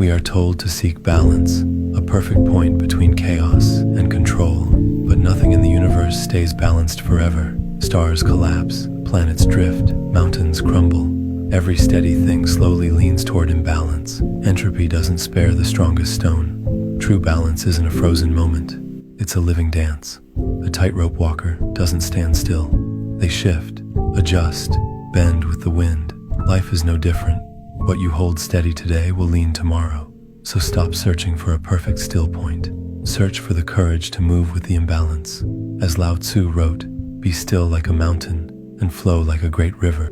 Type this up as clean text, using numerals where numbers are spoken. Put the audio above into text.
We are told to seek balance, a perfect point between chaos and control. But nothing in the universe stays balanced forever. Stars collapse, planets drift, mountains crumble. Every steady thing slowly leans toward imbalance. Entropy doesn't spare the strongest stone. True balance isn't a frozen moment. It's a living dance. A tightrope walker doesn't stand still. They shift, adjust, bend with the wind. Life is no different. What you hold steady today will lean tomorrow. So stop searching for a perfect still point. Search for the courage to move with the imbalance. As Lao Tzu wrote, "Be still like a mountain and flow like a great river."